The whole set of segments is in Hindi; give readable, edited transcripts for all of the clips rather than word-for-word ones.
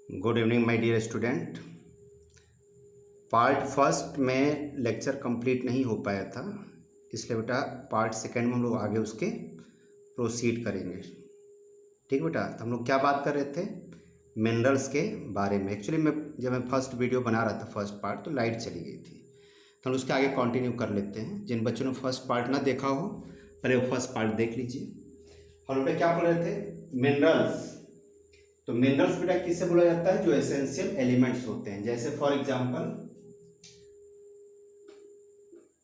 Good evening my dear student. Part first में लेक्चर कंप्लीट नहीं हो पाया था, इसलिए बेटा पार्ट सेकंड में हम लोग आगे उसके प्रोसीड करेंगे। ठीक बेटा, तो हम लोग क्या बात कर रहे थे? मिनरल्स के बारे में। एक्चुअली जब मैं फर्स्ट वीडियो बना रहा था फर्स्ट पार्ट, तो लाइट चली गई थी, तो हम उसके आगे कंटिन्यू कर लेते हैं। जिन बच्चों ने फर्स्ट पार्ट ना देखा हो, पहले वो फर्स्ट पार्ट देख लीजिए। हम लोग क्या पढ़ रहे थे? मिनरल्स। तो मिनरल्स बेटा किससे बोला जाता है? जो एसेंशियल एलिमेंट्स होते हैं, जैसे for example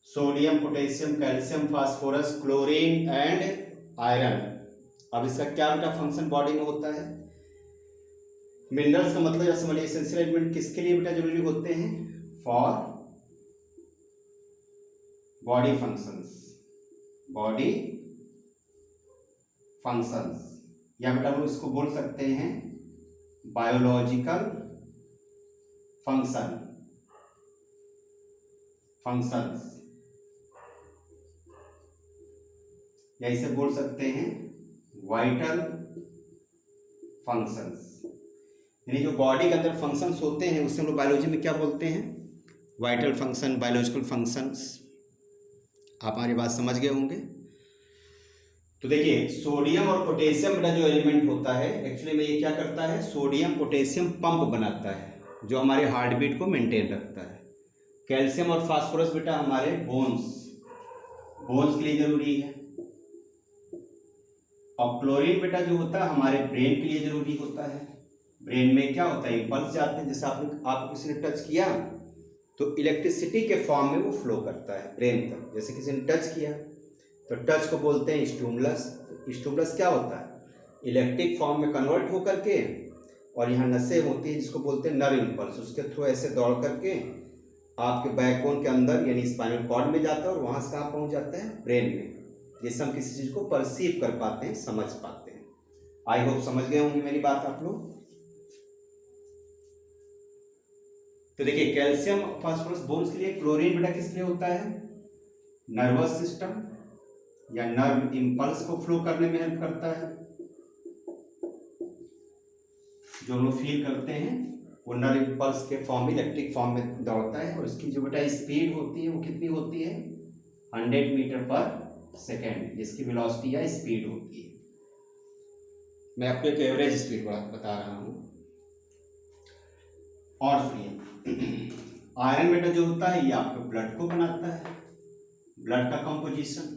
sodium, potassium, calcium, phosphorus, chlorine and iron. अब इसका क्या बेटा फंक्शन बॉडी में होता है? मिनरल्स का मतलब जैसे समझिए एसेंशियल एलिमेंट किसके लिए बेटा जरूरी होते हैं? For body functions. Body functions, या बेटा हम इसको बोल सकते हैं बायोलॉजिकल फंक्शंस, या इसे बोल सकते हैं वाइटल फंक्शंस। यानी जो बॉडी के अंदर फंक्शंस होते हैं उससे हम लोग बायोलॉजी में क्या बोलते हैं? Vital function, biological functions. आप हमारी बात समझ गए होंगे। तो देखिए, सोडियम और पोटेशियम बेटा जो एलिमेंट होता है, एक्चुअली में ये क्या करता है? सोडियम पोटेशियम पंप बनाता है जो हमारे हार्ट बीट को मेंटेन रखता है। कैल्शियम और फास्फोरस बेटा हमारे बोन्स के लिए जरूरी है। और क्लोरीन बेटा जो होता है हमारे ब्रेन के लिए जरूरी होता है। ब्रेन में क्या होता है? इंपल्स जाते हैं। जैसे आपको किसी ने टच किया तो इलेक्ट्रिसिटी के फॉर्म में वो फ्लो करता है ब्रेन तक। जैसे किसी ने टच किया तो टच को बोलते हैं स्टिमुलस। स्टिमुलस क्या होता है? इलेक्ट्रिक फॉर्म में कन्वर्ट होकर के, और यहाँ नसें होती है जिसको बोलते हैं नर्व इंपल्स, उसके थ्रू ऐसे दौड़ करके आपके बैकबोन के अंदर यानी स्पाइनल कॉर्ड में जाता है, और वहाँ से कहाँ पहुँच जाता है? ब्रेन में, जिससे हम किसी चीज़ को परसीव कर पाते हैं, समझ पाते हैं। आई होप समझ गए होंगे मेरी बात आप लोग। तो देखिए, कैल्शियम फास्फोरस बोन्स के लिए, क्लोरीन बेटा किस लिए होता है? नर्वस सिस्टम या नर्व इंपल्स को फ्लो करने में हेल्प करता है। जो हम लोग फील करते हैं वो नर्व इंपल्स के फॉर्म में, इलेक्ट्रिक फॉर्म में दौड़ता है, और इसकी जो बेटा स्पीड होती है वो कितनी होती है? 100 मीटर पर सेकेंड, इसकी वेलोसिटी या स्पीड होती है। मैं आपको एक एवरेज स्पीड बता रहा हूं। और सुनिए, आयरन बेटा जो होता है ये आपके ब्लड को बनाता है। ब्लड का कंपोजिशन,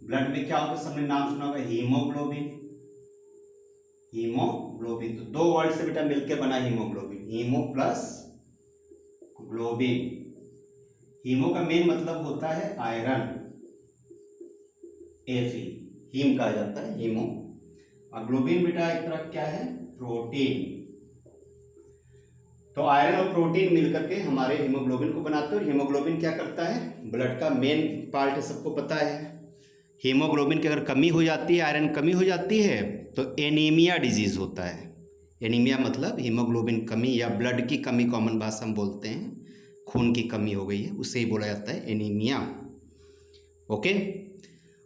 ब्लड में क्या होता है? सबने नाम सुना होगा, हीमोग्लोबिन। हीमोग्लोबिन तो दो वर्ड से बेटा मिलकर बना haemoglobin, haemo plus globin. Haemo का मेन मतलब होता है आयरन, एफी, हीम कहा जाता है हीमो। और ग्लोबिन बेटा एक तरह क्या है? प्रोटीन। तो आयरन और प्रोटीन मिलकर के हमारे हीमोग्लोबिन को बनाते हैं। और हीमोग्लोबिन क्या करता है? ब्लड का मेन पार्ट है, सबको पता है। हीमोग्लोबिन की अगर कमी हो जाती है, आयरन कमी हो जाती है, तो एनीमिया डिजीज होता है। एनीमिया मतलब हीमोग्लोबिन कमी या ब्लड की कमी, कॉमन भाषा में बोलते हैं, खून की कमी हो गई है, उससे ही बोला जाता है एनीमिया। ओके।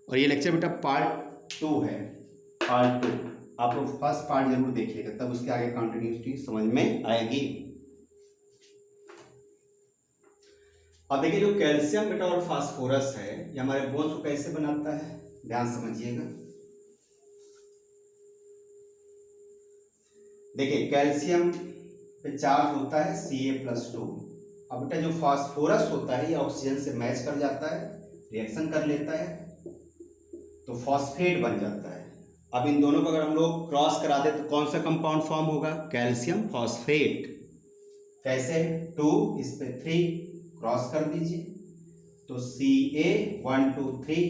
और ये लेक्चर बेटा पार्ट 2 है। पार्ट 2 आप लोग फर्स्ट पार्ट जरूर देखिएगा, तब उसके आगे कंटिन्यूटी समझ में आएगी। अब देखिए, जो कैल्शियम बेटा और फास्फोरस है ये हमारे बोन्स को कैसे बनाता है? ध्यान समझिएगा। देखिए, कैल्शियम पे चार्ज होता है Ca+2। अब बेटा जो फास्फोरस होता है ये ऑक्सीजन से मैच कर जाता है, रिएक्शन कर लेता है, तो फॉस्फेट बन जाता है। अब इन दोनों को अगर हम लोग क्रॉस करा दे तो कौन सा कंपाउंड फॉर्म होगा? Calcium phosphate. कैसे? 2 इस पे 3 क्रॉस कर दीजिए तो Ca123।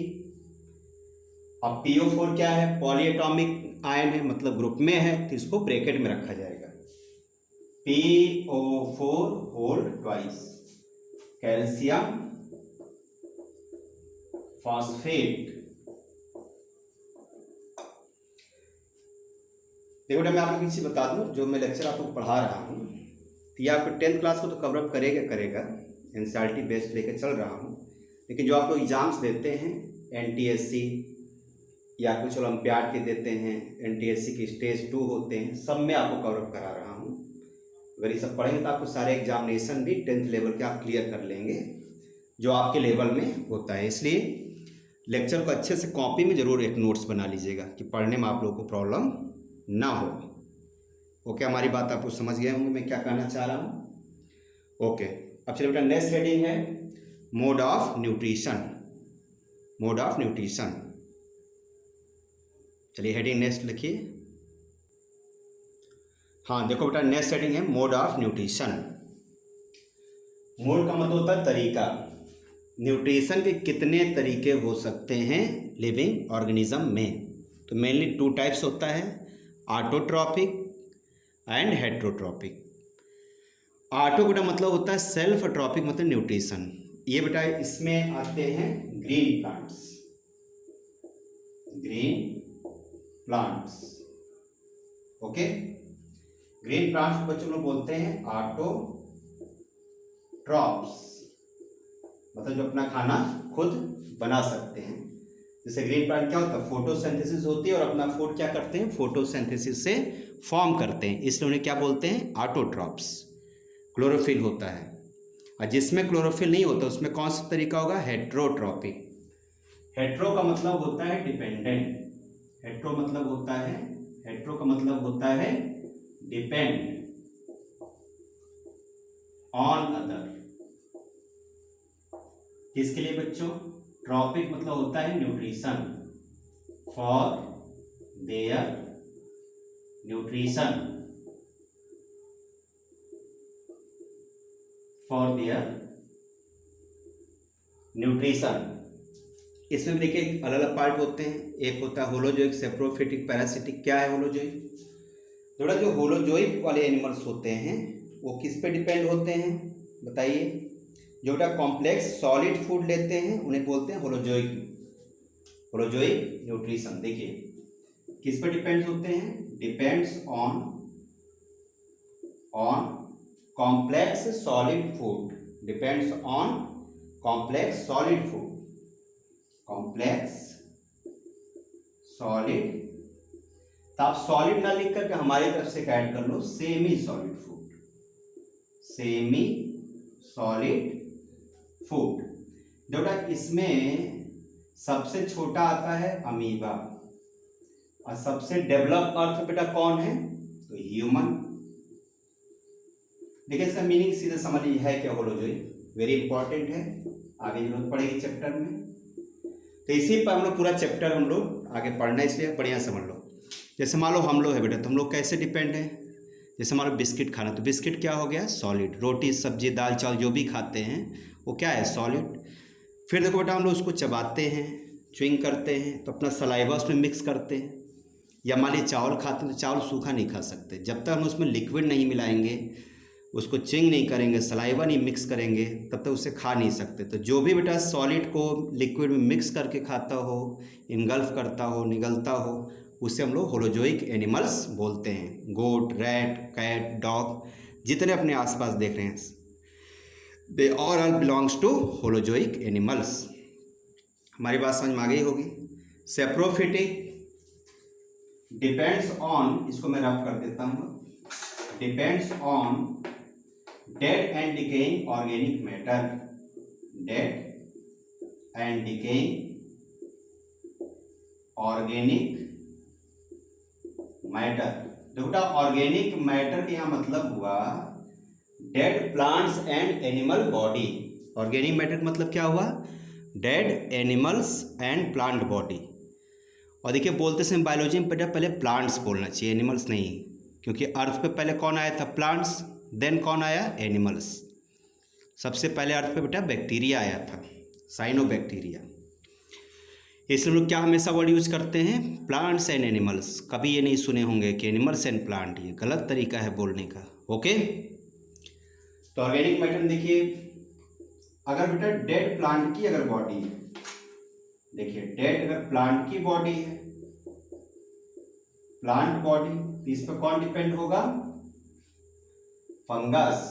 अब PO4 क्या है? पॉलीएटॉमिक आयन है, मतलब ग्रुप में है, तो इसको ब्रैकेट में रखा जाएगा। PO4 whole twice, calcium phosphate. देखो मैं आपको किसी बता दूं, जो मैं लेक्चर आपको पढ़ा रहा हूं, तो ये आपको 10th क्लास को तो कवर अप करेगा, एनसीईआरटी बेस्ड लेके चल रहा हूं। लेकिन जो आप लोग एग्जाम्स देते हैं, NTSC या कुछ ओलंपियाड के देते हैं, NTSC की स्टेज 2 होते हैं, सब में आपको कवर अप करा रहा हूं। अगर ये सब पढ़ेंगे तो आपको सारे एग्जामिनेशन भी 10th लेवल के आप क्लियर कर लेंगे जो आपके लेवल में होता है। इसलिए लेक्चर को अच्छे से कॉपी में ज़रूर एक नोट्स बना लीजिएगा कि पढ़ने में आप लोगों को प्रॉब्लम ना हो। ओके, हमारी बात आपको समझ गए होंगे मैं क्या कहना चाह रहा हूँ। ओके, अब चलिए बेटा नेक्स्ट हेडिंग है mode of nutrition. Mode of nutrition, चलिए हेडिंग नेक्स्ट लिखिए। हाँ देखो बेटा नेक्स्ट हेडिंग है मोड ऑफ न्यूट्रिशन। मोड का मतलब होता है तरीका। न्यूट्रिशन के कितने तरीके हो सकते हैं लिविंग ऑर्गेनिज्म में? तो मेनली 2 टाइप्स होता है, ऑटोट्रॉपिक एंड हेट्रोट्रॉपिक। ऑटो बेटा मतलब होता है सेल्फ ट्रॉपिक मतलब न्यूट्रिशन। ये बेटा इसमें आते हैं green plants. Green plants, okay, green plants बच्चों लोग बोलते हैं ऑटोट्रॉप्स, मतलब जो अपना खाना खुद बना सकते हैं। जैसे ग्रीन प्लांट क्या होता है, फोटोसिंथेसिस होती है और अपना फूड क्या करते हैं, फोटोसिंथेसिस से फॉर्म करते हैं, इसलिए उन्हें क्या बोलते हैं, ऑटोट्रॉप्स। क्लोरोफिल होता है, और जिसमें क्लोरोफिल नहीं होता उसमें कौन सा तरीका होगा, हेट्रोट्रॉपिक। हेट्रो का मतलब होता है डिपेंडेंट। हेट्रो मतलब होता है, हेट्रो का मतलब होता है डिपेंड ऑन अदर। किसके लिए बच्चों, ट्रॉपिक मतलब होता है nutrition, for their nutrition, for their nutrition. इसमें देखिए अलग अलग पार्ट होते हैं, एक होता है होलोजोइक, सेप्रोफिटिक, पैरासिटिक। क्या है होलोजोइक? थोड़ा जो होलोजोइक वाले एनिमल्स होते हैं वो किस पे डिपेंड होते हैं बताइए? जो बेटा कॉम्प्लेक्स सॉलिड फूड लेते हैं उन्हें बोलते हैं होलोजोइक, होलोजोइक न्यूट्रिशन। देखिए किस पे डिपेंड होते हैं, depends on complex solid food, depends on complex solid food, complex solid. तो आप सॉलिड ना लिख करके हमारी तरफ से ऐड कर लो semi solid food, semi solid food. बेटा इसमें सबसे छोटा आता है अमीबा, और सबसे डेवलप अर्थ बेटा कौन है, तो ह्यूमन। देखिए इसका मीनिंग सीधे समझ लीजिए है क्या, होलोजोइक वेरी इंपॉर्टेंट है, आगे जरूरत पड़ेगी चैप्टर में। तो इसी पर हम लोग पूरा चैप्टर हम लोग आगे पढ़ना है, इसलिए बढ़िया समझ लो। जैसे मान लो हम लोग है बेटा, तो हम लोग कैसे डिपेंड है, जैसे मान लो बिस्किट खाना, तो बिस्किट क्या हो गया, सॉलिड। रोटी सब्जी दाल चावल जो भी खाते हैं वो क्या है, सॉलिड। फिर देखो बेटा हम लोग उसको चबाते हैं, च्युइंग करते हैं, तो अपना सलाइवा उसमें मिक्स करते हैं। या मान लीजिए चावल खाते हैं तो चावल सूखा नहीं खा सकते, जब तक हम उसमें लिक्विड नहीं मिलाएंगे, उसको च्युइंग नहीं करेंगे, सलाइवा नहीं मिक्स करेंगे, तब तक उसे खा नहीं सकते। तो जो भी बेटा सॉलिड को लिक्विड में मिक्स करके खाता हो, इनगल्फ करता हो, निगलता हो, उसे हम लोग होलोजोइक एनिमल्स बोलते हैं। गोट, रैट, कैट, डॉग, जितने अपने आसपास देख रहे हैं, they all belongs to holozoic animals. हमारी बात समझ में आ गई होगी। सेप्रोफिटिक डिपेंड्स ऑन, इसको मैं रफ कर देता हूँ, depends on dead and decaying organic matter, dead and decaying organic matter. तो बेटा ऑर्गेनिक मैटर का यहाँ मतलब हुआ dead plants and animal body. Organic matter का मतलब क्या हुआ, dead animals and plant body. और देखिए बोलते समय बायोलॉजी में बेटा पहले प्लांट्स बोलना चाहिए, एनिमल्स नहीं, क्योंकि अर्थ पे पहले कौन आया था, प्लांट्स, देन कौन आया, एनिमल्स। सबसे पहले अर्थ पे बेटा बैक्टीरिया आया था, साइनोबैक्टीरिया। इसलिए लोग क्या हमेशा वर्ड यूज करते हैं, प्लांट्स एंड एनिमल्स। कभी ये नहीं सुने होंगे कि एनिमल्स एंड प्लांट, ये गलत तरीका है बोलने का। ओके, तो ऑर्गेनिक मैटर देखिए, अगर बेटा डेड प्लांट की अगर बॉडी है, देखिए डेड अगर प्लांट की बॉडी है, प्लांट बॉडी, तो इस पर कौन डिपेंड होगा, फंगस।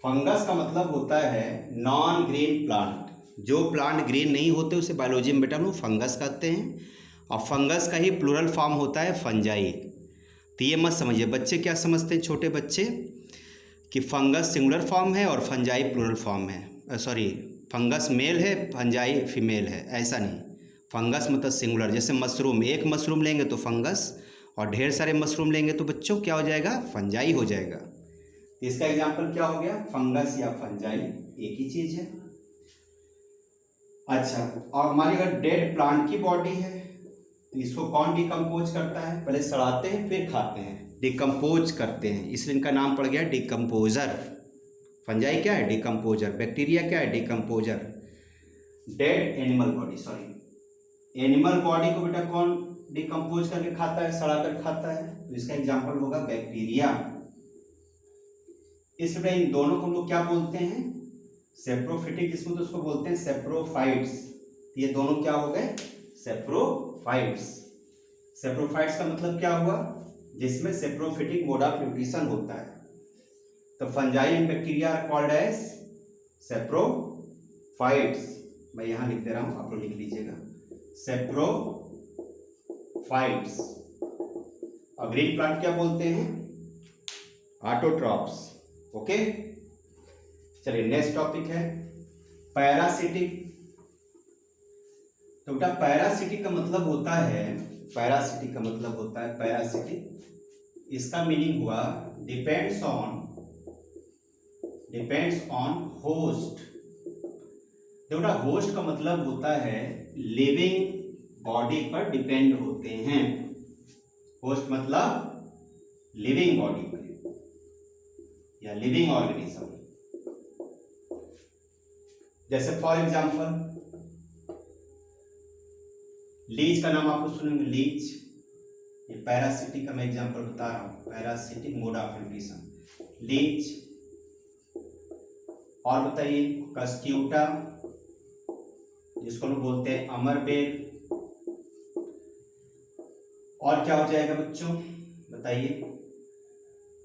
फंगस का मतलब होता है नॉन ग्रीन प्लांट। जो प्लांट ग्रीन नहीं होते उसे बायोलॉजी में बेटा हम लोग फंगस कहते हैं, और फंगस का ही प्लूरल फॉर्म होता है फंजाई। तो ये मत समझिए, बच्चे क्या समझते हैं छोटे बच्चे कि फंगस सिंगुलर फॉर्म है और फंजाई प्लूरल फॉर्म है, सॉरी फंगस मेल है फंजाई फीमेल है, ऐसा नहीं। फंगस मतलब सिंगुलर, जैसे मशरूम, एक मशरूम लेंगे तो फंगस और ढेर सारे मशरूम लेंगे तो बच्चों क्या हो जाएगा, फंजाई हो जाएगा। इसका एग्जाम्पल क्या हो गया, फंगस या फंजाई एक ही चीज है। अच्छा, और हमारी अगर डेड प्लांट की बॉडी है तो इसको कौन डिकम्पोज करता है, पहले सड़ाते हैं फिर खाते हैं, डिकम्पोज करते हैं, इसलिए इनका नाम पड़ गया डिकम्पोजर। फंजाई क्या है, डिकम्पोजर। बैक्टीरिया क्या है, decomposer. Dead animal body, sorry animal body को बेटा कौन डिकम्पोज करके खाता है, सड़ा कर खाता है, तो इसका एग्जाम्पल होगा बैक्टीरिया। इसमें इन दोनों को हम लोग क्या बोलते हैं, सेप्रोफिटिक, इसमें तो उसको बोलते हैं सेप्रोफाइट्स। ये दोनों क्या हो गए, सेप्रोफाइट्स। सेप्रोफाइट्स का मतलब क्या हुआ, जिसमें सेप्रोफिटिक मोड ऑफ न्यूट्रिशन होता है। तो fungi and bacteria are called as saprophytes. मैं यहां लिख दे रहा हूं, आप लोग लिख लीजिएगा, सेप्रोफाइट्स। और ग्रीन प्लांट क्या बोलते हैं, ऑटोट्रॉप्स। ओके, चलिए नेक्स्ट टॉपिक है पैरासिटिक। तो बेटा पैरासिटिक का मतलब होता है, पैरासिटिक का मतलब होता है, पैरासिटिक इसका मीनिंग हुआ डिपेंड्स ऑन होस्ट। देखो बेटा होस्ट का मतलब होता है लिविंग बॉडी पर डिपेंड होते हैं। होस्ट मतलब लिविंग बॉडी पर या लिविंग ऑर्गेनिज्म। जैसे फॉर एग्जांपल लीच का नाम आप लोग सुनेंगे, लीच, ये पैरासिटिक का मैं एग्जांपल बता रहा हूं, parasitic mode of nutrition, leech. और बताइए कस्क्यूटा, जिसको हम बोलते हैं अमरबेल। और क्या हो जाएगा बच्चों बताइए,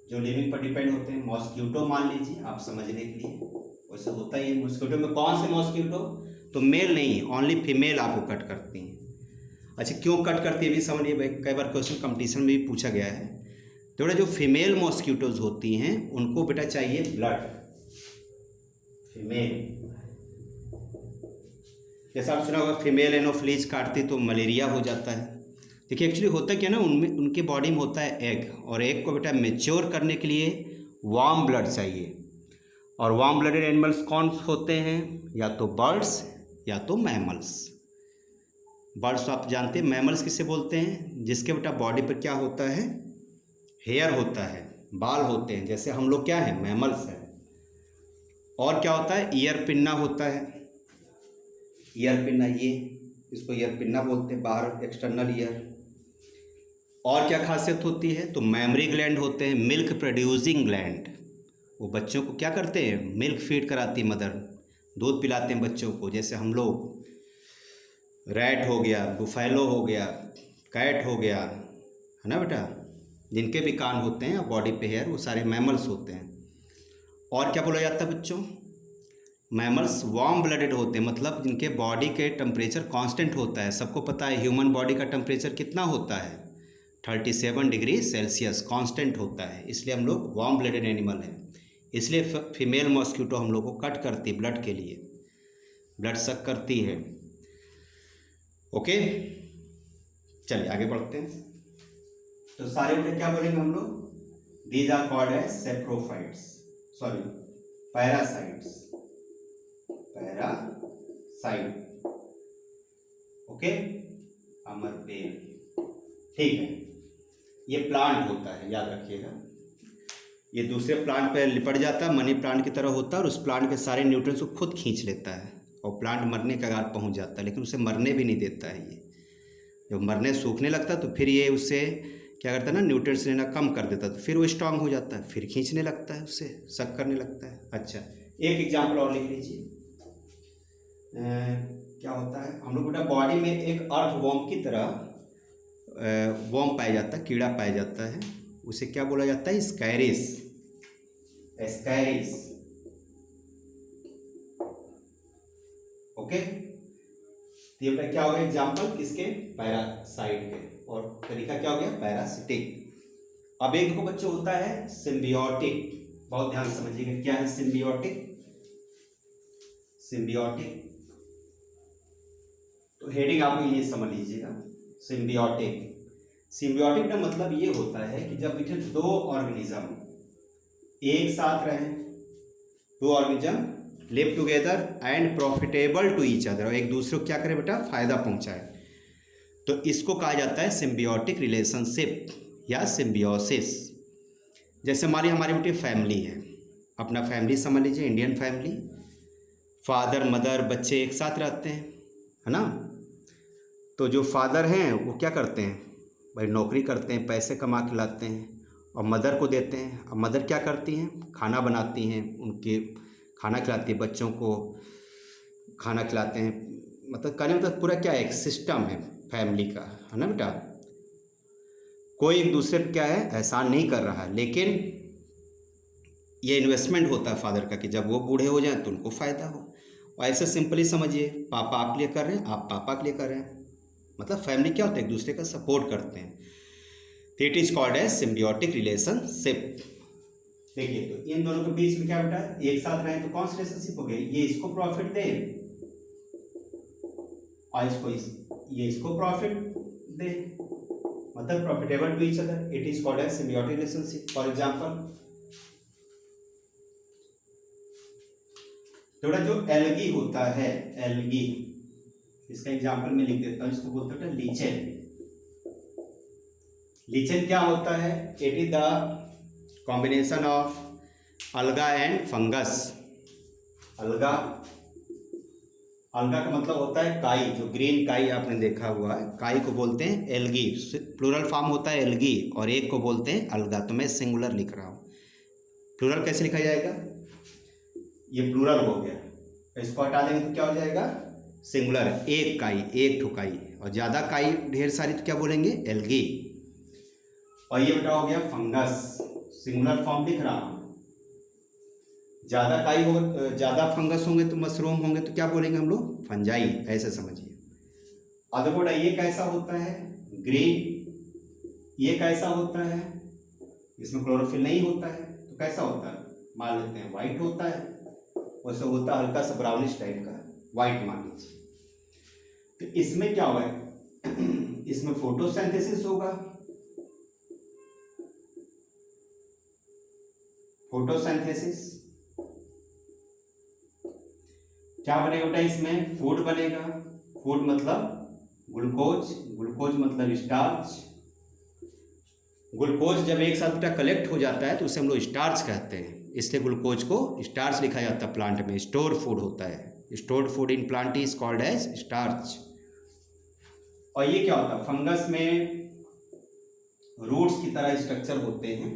जो लिविंग पर डिपेंड होते हैं, मॉस्क्यूटो मान लीजिए आप समझने के लिए, वैसे होता ही है। मॉस्क्यूटो में कौन से मॉस्क्यूटो, तो मेल नहीं, ओनली फीमेल आपको कट करती हैं। अच्छा क्यों कट करती है भी समझिए भाई, कई बार क्वेश्चन कंपटीशन में भी पूछा गया है। तो बेटा जो फीमेल मॉस्क्यूटोज होती हैं उनको बेटा चाहिए ब्लड, फीमेल। जैसा आप सुना होगा फीमेल एनोफ्लीज काटती तो मलेरिया हो जाता है। देखिए एक्चुअली होता क्या ना, उनमें उनके बॉडी में होता है एग, और एग को बेटा मेच्योर करने के लिए वार्म ब्लड चाहिए। और वार्म ब्लडेड एनिमल्स कौन होते हैं, या तो बर्ड्स या तो मैमल्स। बर्ड्स तो आप जानते हैं, मैमल्स किसे बोलते हैं, जिसके बेटा बॉडी पर क्या होता है, हेयर होता है, बाल होते हैं, जैसे हम लोग क्या हैं, मैमल्स हैं। और क्या होता है, ईयर पिन्ना होता है, ईयर पिन्ना, ये इसको ईयर पिन्ना बोलते हैं, बाहर एक्सटर्नल ईयर। और क्या खासियत होती है, तो मैमरी ग्लैंड होते हैं, मिल्क प्रोड्यूसिंग ग्लैंड। वो बच्चों को क्या करते हैं, मिल्क फीड कराती है मदर, दूध पिलाते हैं बच्चों को। जैसे हम लोग रैट हो गया, बुफैलो हो गया, कैट हो गया, है ना बेटा, जिनके भी कान होते हैं बॉडी पे हेयर, वो सारे मैमल्स होते हैं। और क्या बोला जाता है बच्चों, मैमल्स वार्म ब्लडेड होते हैं, मतलब जिनके बॉडी के टेम्परेचर कांस्टेंट होता है। सबको पता है ह्यूमन बॉडी का टेम्परेचर कितना होता है, 37 डिग्री सेल्सियस कांस्टेंट होता है, इसलिए हम लोग वार्म ब्लडेड एनिमल हैं। इसलिए फीमेल मॉस्क्यूटो हम लोग को कट करती है ब्लड के लिए, ब्लड सक करती है। ओके चलिए आगे बढ़ते हैं। तो सारे बेटे क्या बोलेंगे हम लोग, these are called as saprophytes, sorry parasites, parasite. Okay अमरबेल, ठीक है। ये प्लांट होता है, याद रखिएगा, ये दूसरे प्लांट पे लिपट जाता है, मनी प्लांट की तरह होता है, और उस प्लांट के सारे न्यूट्रिएंट्स को खुद खींच लेता है, और प्लांट मरने के कगार पहुंच जाता है, लेकिन उसे मरने भी नहीं देता है। ये जब मरने सूखने लगता है तो फिर ये उससे क्या करता है ना, न्यूट्रिएंट्स लेना कम कर देता है, तो फिर वो स्ट्रांग हो जाता है, फिर खींचने लगता है, उससे सक करने लगता है। अच्छा एक एग्जाम्पल और लिख लीजिए, क्या होता है, हम लोग बेटा बॉडी में एक अर्थ वॉर्म की तरह वॉर्म पाया जाता है, कीड़ा पाया जाता है, उसे क्या बोला जाता है, स्कैरिस, स्कैरिस। ओके तो ये क्या हो गया एग्जाम्पल किसके, पैरासाइट के, और तरीका क्या हो गया, पैरासिटिक। अब एक देखो बच्चों होता है सिम्बियोटिक, बहुत ध्यान से समझिएगा क्या है सिम्बियोटिक। सिम्बियोटिक तो हेडिंग आप ये समझ लीजिएगा सिम्बियोटिक। सिम्बियोटिक का मतलब ये होता है कि जब बेटे दो ऑर्गेनिज्म एक साथ रहें, दो organism live together and profitable to each other, और एक दूसरे को क्या करे बेटा फायदा पहुंचाए, तो इसको कहा जाता है सिम्बियोटिक रिलेशनशिप या सिम्बियोसिस। जैसे हमारी बेटे फैमिली है, अपना फैमिली समझ लीजिए, इंडियन फैमिली, फादर मदर बच्चे एक साथ रहते हैं, है ना। तो जो फादर हैं वो क्या करते हैं भाई, नौकरी करते हैं, पैसे कमा के लाते हैं और मदर को देते हैं। अब मदर क्या करती हैं, खाना बनाती हैं, उनके खाना खिलाती है, बच्चों को खाना खिलाते हैं, मतलब कहने मतलब पूरा क्या एक सिस्टम है फैमिली का, है ना बेटा। कोई एक दूसरे पर क्या है एहसान नहीं कर रहा है, लेकिन ये इन्वेस्टमेंट होता है फादर का कि जब वो बूढ़े हो जाएं तो उनको फ़ायदा हो। और ऐसे सिंपली समझिए, पापा आपके लिए कर रहे हैं, आप पापा के लिए कर रहे हैं, मतलब फैमिली क्या होता है एक दूसरे का सपोर्ट करते हैं। तो it is called as symbiotic relationship. देखिए तो इन दोनों के बीच में क्या बेटा एक साथ रहे तो कौन सी रिलेशनशिप हो गई, ये इसको प्रॉफिट दे और ये इसको प्रॉफिट दे, मतलब profitable to each other, it is called as symbiotic relationship. For example थोड़ा जो एल्गी होता है, एल्गी, इसका एग्जांपल मैं लिख देता हूं, इसको बोलते हैं लीचेन। लीचेन क्या होता है, it is the combination of अलगा एंड फंगस। अलगा का मतलब होता है काई, जो ग्रीन काई आपने देखा हुआ है, काई को बोलते हैं एल्गी, प्लूरल फॉर्म होता है एल्गी, और एक को बोलते हैं अलगा। तो मैं सिंगुलर लिख रहा हूँ, प्लूरल कैसे लिखा जाएगा, ये प्लूरल हो गया, इसको हटा देंगे तो क्या हो जाएगा सिंगुलर, एक काई, एक ठुकाई, और ज़्यादा काई ढेर सारी तो क्या बोलेंगे एल्गी। और ये बेटा हो गया फंगस, सिंगुलर फॉर्म लिख रहा हूँ। ज़्यादा काई हो, ज़्यादा फंगस होंगे तो मशरूम होंगे तो क्या बोलेंगे हम लोग फंजाई, ऐसे समझिए। अब देखो ये कैसा होता है ग्रीन, ये कैसा होता है, इसमें क्लोरोफिल नहीं होता है, तो कैसा होता है मान लेते हैं व्हाइट होता है, वैसे होता है हल्का सा ब्राउनिश टाइप का, व्हाइट मान लीजिए। तो इसमें क्या होगा, इसमें फोटोसिंथेसिस होगा, फोटोसिंथेसिस क्या बनेगा बेटा, इसमें फूड बनेगा, फूड मतलब ग्लूकोज, ग्लूकोज मतलब स्टार्च। ग्लूकोज जब एक साथ बेटा कलेक्ट हो जाता है तो उसे हम लोग स्टार्च कहते हैं, इसलिए ग्लूकोज को स्टार्च लिखा जाता है। प्लांट में स्टोर फूड होता है, stored food in plant is called as starch. और ये क्या होता है फंगस में रूट्स की तरह स्ट्रक्चर होते हैं,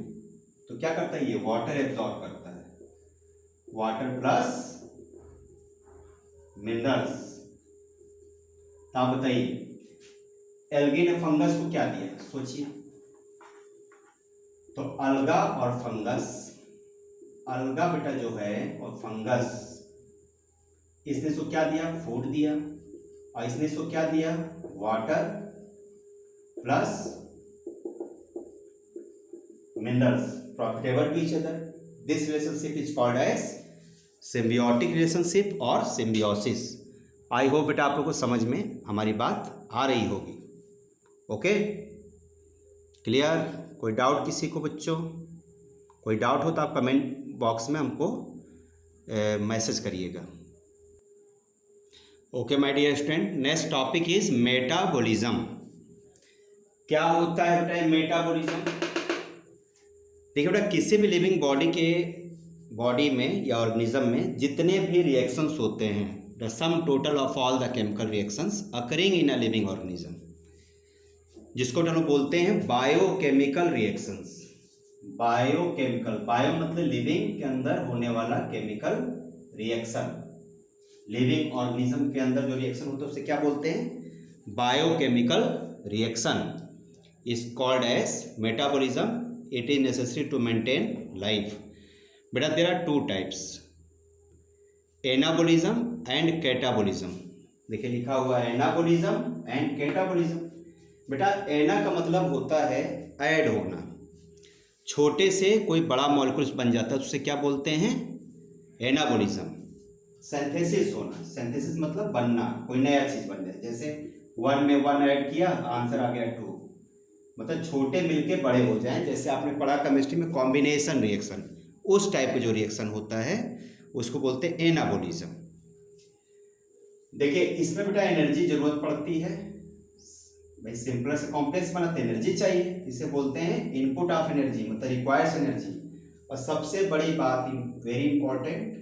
तो क्या करता है ये वाटर एब्जॉर्ब करता है, वाटर प्लस मिनरल्स। तो आप बताइए एल्गी ने फंगस को क्या दिया, सोचिए। तो अलगा और फंगस, अलगा बेटा जो है और फंगस, इसने इसको क्या दिया फूड दिया, और इसने इसको क्या दिया water plus minerals, profitable to each other. This relationship is called as symbiotic relationship और सिम्बियोसिस। आई होप बेटा आप लोगों को समझ में हमारी बात आ रही होगी। ओके क्लियर, कोई डाउट किसी को बच्चों, कोई डाउट हो तो आप कमेंट बॉक्स में हमको मैसेज करिएगा। Okay my dear student, next topic is metabolism. क्या होता है बेटा मेटाबॉलिज्म, देखिए बेटा किसी भी लिविंग बॉडी में या ऑर्गेनिज्म में जितने भी रिएक्शंस होते हैं, the sum total of all the chemical reactions occurring in a living organism, जिसको हम बोलते हैं बायोकेमिकल रिएक्शंस। बायोकेमिकल, बायो मतलब लिविंग के अंदर होने वाला केमिकल रिएक्शन, लिविंग ऑर्गेनिज्म के अंदर जो रिएक्शन होता है उसे क्या बोलते हैं biochemical reaction, is called as metabolism. It is necessary to maintain life. बेटा there are two types, anabolism and catabolism. देखिए लिखा हुआ है एनाबॉलिज्म एंड कैटाबॉलिज्म। बेटा एना का मतलब होता है ऐड होना, छोटे से कोई बड़ा मॉलिक्यूल्स बन जाता है तो उसे क्या बोलते हैं? एनाबॉलिज्म। सिंथेसिस होना, सिंथेसिस मतलब बनना, कोई नया चीज बन जाए। जैसे 1 में 1 ऐड किया, आंसर आ गया 2, मतलब छोटे मिलके बड़े हो जाएं। जैसे आपने पढ़ा केमिस्ट्री में कॉम्बिनेशन रिएक्शन, उस टाइप का जो रिएक्शन होता है उसको बोलते हैं एनाबॉलिज्म। देखिए इसमें बेटा एनर्जी जरूरत पड़ती है भाई, सिंपलर से कॉम्प्लेक्स बनाते एनर्जी चाहिए, इसे बोलते हैं इनपुट ऑफ एनर्जी, मतलब रिक्वायर्स एनर्जी। और सबसे बड़ी बात, very important,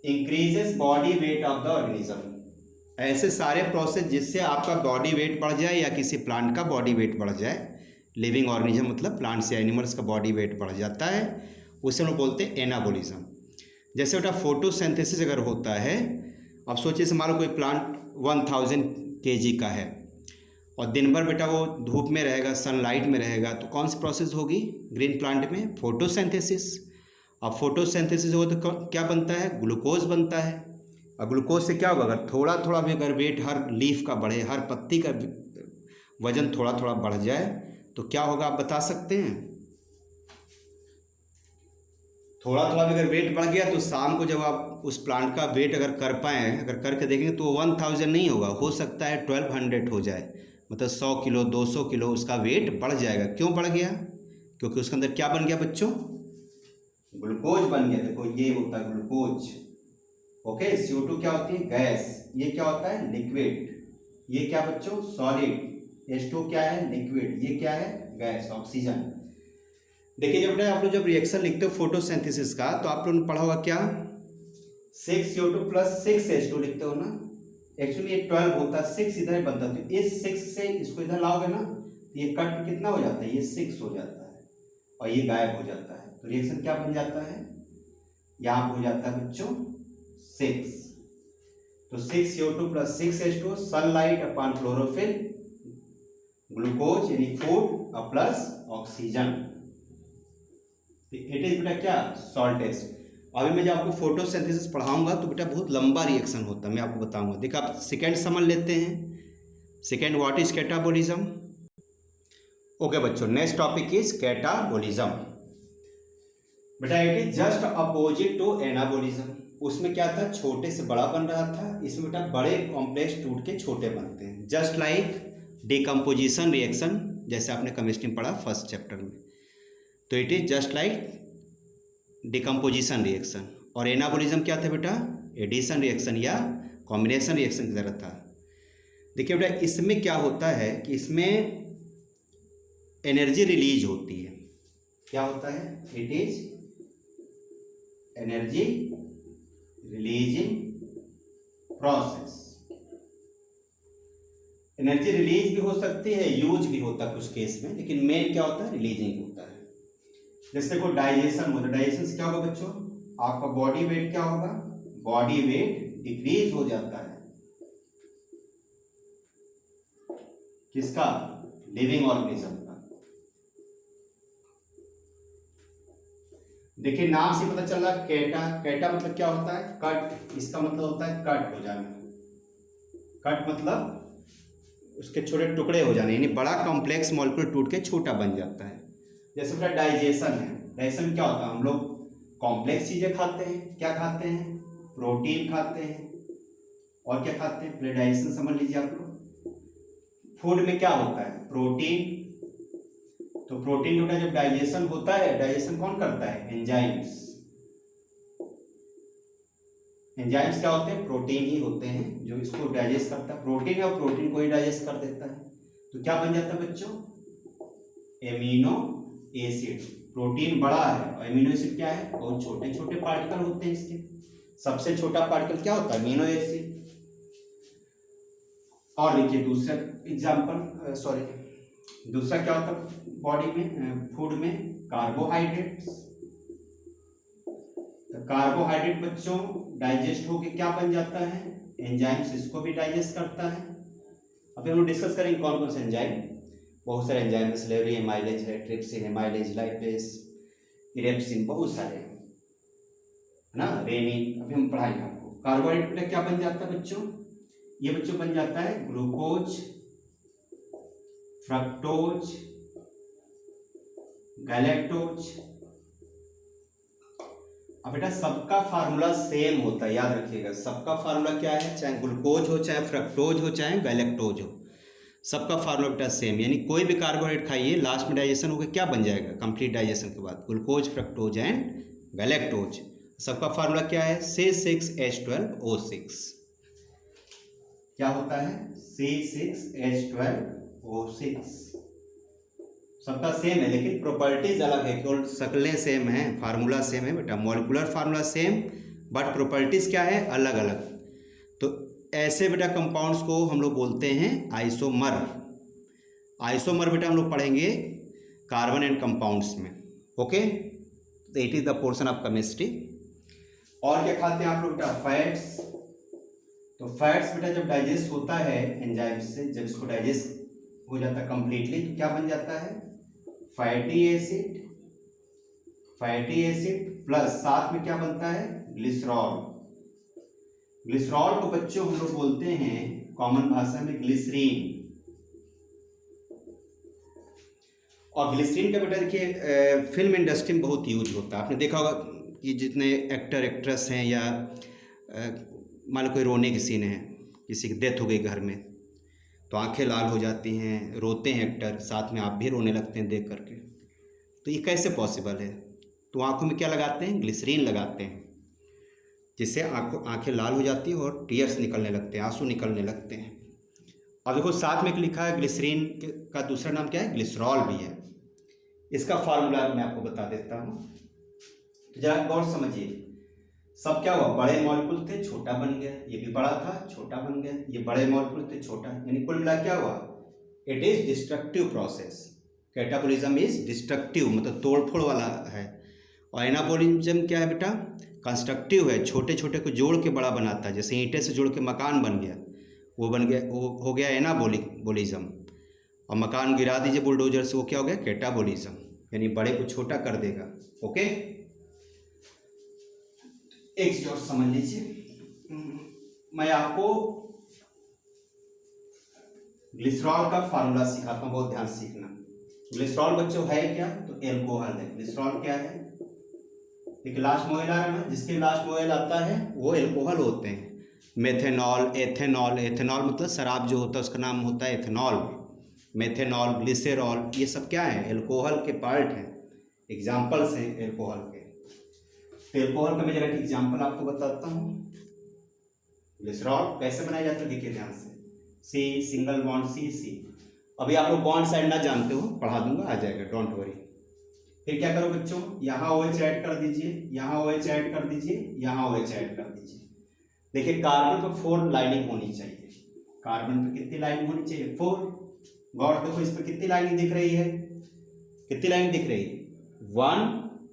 increases body weight of the organism. ऐसे सारे प्रोसेस जिससे आपका बॉडी वेट बढ़ जाए या किसी प्लांट का बॉडी वेट बढ़ जाए, लिविंग ऑर्गेनिज्म मतलब प्लांट्स या एनिमल्स का बॉडी वेट बढ़ जाता है, उसे हम लोग बोलते हैं एनाबॉलिज्म। जैसे बेटा फोटोसिंथेसिस अगर होता है, अब सोचिए मान लो कोई प्लांट 1000 kg का है और दिन भर बेटा वो धूप में रहेगा, सनलाइट में रहेगा, तो कौन सी प्रोसेस होगी ग्रीन प्लांट में? फोटोसिंथेसिस। अब फोटोसिंथेसिस हो तो क्या बनता है? ग्लूकोज बनता है। और ग्लूकोज से क्या होगा? अगर थोड़ा थोड़ा भी अगर वेट हर लीफ का बढ़े, हर पत्ती का वजन थोड़ा थोड़ा बढ़ जाए तो क्या होगा, आप बता सकते हैं? थोड़ा थोड़ा भी अगर वेट बढ़ गया तो शाम को जब आप उस प्लांट का वेट अगर कर पाएँ, अगर करके देखेंगे तो 1000 नहीं होगा, हो सकता है 1200 हो जाए, मतलब 100 किलो 200 किलो उसका वेट बढ़ जाएगा। क्यों बढ़ गया? क्योंकि उसके अंदर क्या बन गया बच्चों? ग्लूकोज बन गया। देखो ये होता है ग्लूकोज, ओके। CO2 क्या होती है? गैस। ये क्या होता है? लिक्विड। ये क्या बच्चों? सॉलिड। H2 क्या है? लिक्विड। ये क्या है? Gas, oxygen. देखिए जब आप लोग जब रिएक्शन लिखते हो फोटोसिंथेसिस का, तो आप लोगों ने पढ़ा होगा क्या? 6CO2 + 6H2 लिखते हो ना। एक्चुअली ये 12 होता है, 6 इधर ही बनता है, तो इस 6 से इसको इधर लाओगे ना तो ये कट के कितना हो जाता है? ये 6 हो जाता है और ये गायब हो जाता है। तो रिएक्शन क्या बन जाता है? यहाँ पर हो जाता है बच्चों 6। तो 6CO2 + 6H2, sunlight upon chlorophyll, glucose यानी फूड और प्लस ऑक्सीजन। इट इज बेटा क्या? सॉल्टेज। अभी मैं जब आपको फोटोसिंथेसिस पढ़ाऊंगा तो बेटा बहुत लंबा रिएक्शन होता है, मैं आपको बताऊंगा। देखो आप सेकेंड समझ लेते हैं। Second, what is catabolism? Okay बच्चों, नेक्स्ट टॉपिक इज कैटाबोलिज्म। बेटा it is just opposite to anabolism. उसमें क्या था? छोटे से बड़ा बन रहा था, इसमें बेटा बड़े कॉम्प्लेक्स टूट के छोटे बनते हैं, जस्ट लाइक डिकम्पोजिशन रिएक्शन, जैसे आपने केमिस्ट्री में पढ़ा फर्स्ट चैप्टर में। तो it is just like decomposition reaction. और एनाबोलिज्म क्या था बेटा? एडिशन रिएक्शन या कॉम्बिनेशन रिएक्शन की तरह था। देखिए बेटा इसमें क्या होता है कि इसमें एनर्जी रिलीज होती है। क्या होता है? It is energy releasing process. Energy release भी हो सकती है, यूज भी होता है कुछ केस में, लेकिन मेन क्या होता है? रिलीजिंग होता है। जैसे को डाइजेशन होता है, डाइजेशन से क्या होगा बच्चों? आपका बॉडी वेट क्या होगा? बॉडी वेट डिक्रीज हो जाता है। किसका? लिविंग ऑर्गेनिज्म का। देखिए नाम से पता चल रहा है कैटा। कैटा मतलब क्या होता है? कट। इसका मतलब होता है कट हो जाना। कट मतलब उसके छोटे टुकड़े हो जाने, यानी बड़ा कॉम्प्लेक्स मॉलिक्यूल टूट के छोटा बन जाता है। जैसे बेटा डाइजेशन है, डाइजेशन क्या होता है? हम लोग कॉम्प्लेक्स चीजें खाते हैं। क्या खाते हैं? प्रोटीन खाते हैं। और क्या खाते हैं? पहले डाइजेशन समझ लीजिए आप लोग। फूड में क्या होता है? प्रोटीन। तो प्रोटीन का जब डाइजेशन होता है, डाइजेशन कौन करता है? एंजाइम्स। एंजाइम्स क्या होते हैं? प्रोटीन ही होते हैं जो इसको डाइजेस्ट करता है। प्रोटीन है और प्रोटीन को ही डाइजेस्ट कर देता है। तो क्या बन जाता है बच्चों? Amino acid. प्रोटीन बड़ा है और एमिनो एसिड क्या है? बहुत छोटे छोटे पार्टिकल होते हैं इसके। सबसे छोटा पार्टिकल क्या होता है? Amino acid. और देखिए दूसरा एग्जांपल, दूसरा क्या होता है बॉडी में, फूड में? कार्बोहाइड्रेट्स। तो कार्बोहाइड्रेट बच्चों डाइजेस्ट होके क्या बन जाता है? एंजाइम्स इसको भी डाइजेस्ट करता है। अभी हम लोग डिस्कस करेंगे कौन कौन से एंजाइम। बहुत सारे एंजाइम, स्लेवरी एमाइलेज है, ट्रिप्सिन, एमाइलेज, लाइपेज, इरेप्सिन, बहुत सारे हैं, है ना, रेनिन। अभी हम पढ़ाएंगे आपको। कार्बोहाइड्रेट में क्या बन जाता है बच्चों? ये बच्चों बन जाता है ग्लूकोज, फ्रक्टोज, गैलेक्टोज। अब बेटा सबका फार्मूला सेम होता है, याद रखिएगा, सबका फार्मूला क्या है, चाहे ग्लूकोज हो, चाहे फ्रक्टोज हो, चाहे गैलेक्टोज हो, सबका फार्मूला बेटा सेम। यानी कोई भी कार्बोहाइड्रेट खाइए, लास्ट में डाइजेशन होकर क्या बन जाएगा, कंप्लीट डाइजेशन के बाद ग्लूकोज, फ्रक्टोज एंड गैलेक्टोज। सबका फार्मूला क्या है, C6H12O6। क्या होता है, C6H12O6। सबका सेम है लेकिन प्रॉपर्टीज अलग है, केवल शक्लें सेम हैं, फार्मूला सेम है बेटा, molecular formula same but properties क्या है, अलग अलग। तो ऐसे बेटा कंपाउंड्स को हम लोग बोलते हैं आइसोमर। आइसोमर बेटा हम लोग पढ़ेंगे कार्बन एंड कंपाउंड्स में। ओके, तो it is the portion of chemistry. और क्या खाते हैं आप लोग बेटा, फैट्स। तो फैट्स बेटा जब डाइजेस्ट होता है एंजाइम से, जब इसको डाइजेस्ट हो जाता है कंप्लीटली, तो क्या बन जाता है, fatty acid. Fatty acid plus साथ में क्या बनता है, ग्लिसरॉल। ग्लिसरॉल को बच्चों हम लोग बोलते हैं कॉमन भाषा में ग्लिसरीन। और ग्लिसरीन का बेटा देखिए फिल्म इंडस्ट्री में बहुत यूज होता है। आपने देखा होगा कि जितने एक्टर एक्ट्रेस हैं या मान लो कोई रोने की सीन है, किसी की डेथ हो गई घर में, तो आंखें लाल हो जाती हैं, रोते हैं एक्टर, साथ में आप भी रोने लगते हैं देख करके। तो ये कैसे पॉसिबल है, तो आंखों में क्या लगाते हैं, ग्लिसरीन लगाते हैं, जिससे आंखें लाल हो जाती हैं और टीयर्स निकलने लगते हैं, आंसू निकलने लगते हैं। अब देखो साथ में लिखा है ग्लिसरीन का दूसरा नाम क्या है, ग्लिसरॉल भी है। इसका फार्मूला मैं आपको बता देता हूँ, तो जरा गौर समझिए। सब क्या हुआ, बड़े मॉलिक्यूल थे छोटा बन गया, ये भी बड़ा था छोटा बन गया, ये बड़े मॉलिक्यूल थे छोटा, यानी कुल मिला क्या हुआ, it is destructive process. Catabolism is destructive, मतलब तोड़फोड़ वाला है। और एनाबोलिज्म क्या है बेटा, कंस्ट्रक्टिव है, छोटे छोटे को जोड़ के बड़ा बनाता है। जैसे ईंटे से जोड़ के मकान बन गया, वो बन गया, वो हो गया एनाबोलिज्म। और मकान गिरा दीजिए बुलडोजर से, वो क्या हो गया, कैटाबोलिज्म, यानी बड़े को छोटा कर देगा। ओके, एक चीज और समझ लीजिए, मैं आपको ग्लिसरॉल का फार्मूला सिखाता हूं, बहुत ध्यान सीखना। ग्लिसरॉल बच्चों है क्या, तो एल्कोहल है। ग्लिसरॉल क्या है, एक लास्ट मोबाइल आ रहा है, जिसके लास्ट मोबाइल आता है वो एल्कोहल होते हैं। मेथेनॉल, एथेनॉल, एथेनॉल मतलब शराब जो होता है उसका नाम होता है एथेनॉल। मेथेनॉल, ग्लिसरॉल, ये सब क्या है, एल्कोहल के पार्ट हैं, एग्जाम्पल्स हैं एल्कोहल के। तो एल्कोहल का मैं जरा एग्जाम्पल आपको बताता हूँ। ग्लिसरॉल कैसे बनाया जाता है, देखिए ध्यान से। C single bond C. अभी आप लोग बॉन्ड साइड ना जानते हो, पढ़ा दूंगा, आ जाएगा, डोंट वरी। फिर क्या करो बच्चों, यहाँ OH ऐड कर दीजिए, यहाँ OH ऐड कर दीजिए, यहाँ OH ऐड कर दीजिए। देखिए कार्बन पर 4 लाइनिंग होनी चाहिए। कार्बन पर कितनी लाइनिंग होनी चाहिए, 4। गौर देखो इस पर कितनी लाइनिंग दिख रही है, कितनी लाइनिंग दिख रही है, 1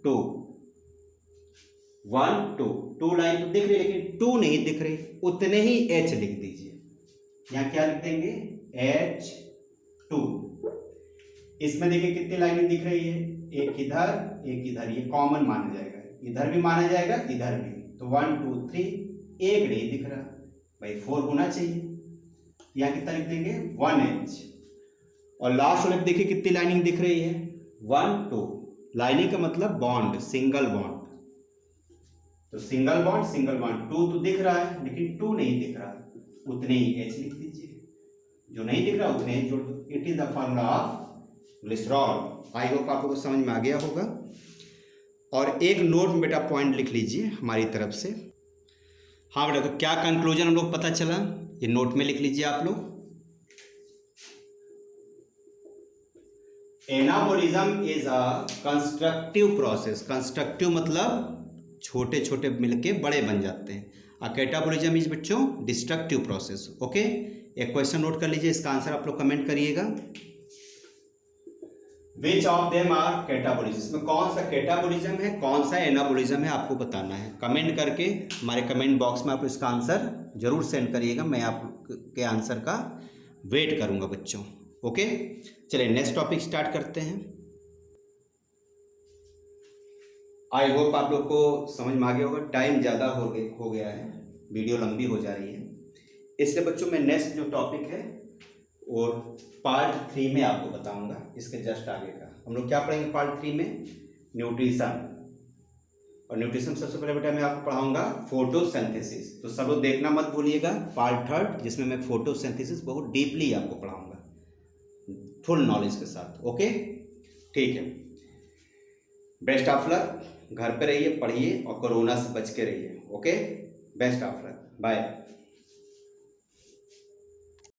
2 1 2 लाइन तो दिख रही है, लेकिन 2 नहीं दिख रही, उतने ही H लिख दीजिए। यहाँ क्या लिख देंगे, H2। इसमें देखिए कितनी लाइनिंग दिख रही है, एक इधर एक इधर, ये कॉमन माना जाएगा, इधर भी माना जाएगा इधर भी। तो 1 2 3, एक नहीं दिख रहा भाई, 4 होना चाहिए। यहाँ कितना लिख देंगे, 1H। और लास्ट वाले देखिए कितनी लाइनिंग दिख रही है, 1 2। लाइनिंग का मतलब बॉन्ड, सिंगल बॉन्ड। तो सिंगल बॉन्ड 2 तो दिख रहा है, लेकिन 2 नहीं दिख रहा, उतने ही H लिख दीजिए। जो नहीं दिख रहा उतने H जोड़ दो। It is the formula of glycerol. I hope आपको समझ में आ गया होगा। और एक नोट में बेटा पॉइंट लिख लीजिए हमारी तरफ से। हाँ बेटा, तो क्या कंक्लूजन हम लोग पता चला, ये नोट में लिख लीजिए आप लोग। Anabolism is a constructive process. Constructive मतलब छोटे छोटे मिलके बड़े बन जाते हैं। और कैटाबोलिज्म इज बच्चों डिस्ट्रक्टिव प्रोसेस। ओके, एक क्वेश्चन नोट कर लीजिए, इसका आंसर आप लोग कमेंट करिएगा। Which of them are catabolism, इसमें कौन सा कैटाबोलिज्म है, कौन सा एनाबोलिज्म है, आपको बताना है। कमेंट करके हमारे कमेंट बॉक्स में आप इसका आंसर जरूर सेंड करिएगा, मैं आपके आंसर का वेट करूंगा बच्चों। ओके, चलिए नेक्स्ट टॉपिक स्टार्ट करते हैं। आई होप आप लोग को समझ में आ गया होगा। टाइम ज़्यादा हो गया है, वीडियो लंबी हो जा रही है, इसलिए बच्चों मैं नेक्स्ट जो टॉपिक है और पार्ट 3 में आपको बताऊंगा, इसके जस्ट आगे का। हम लोग क्या पढ़ेंगे पार्ट 3 में? न्यूट्रिशन। और न्यूट्रिशन सबसे पहले बेटा मैं आपको पढ़ाऊंगा फोटोसिंथेसिस। तो सब लोग देखना मत भूलिएगा पार्ट 3 जिसमें मैं फोटोसिंथेसिस बहुत डीपली आपको पढ़ाऊंगा, फुल नॉलेज के साथ। ओके, ठीक है। बेस्ट ऑफ लक, घर पे रहिए, पढ़िए और कोरोना से बच के रहिए। Okay, best of luck, bye.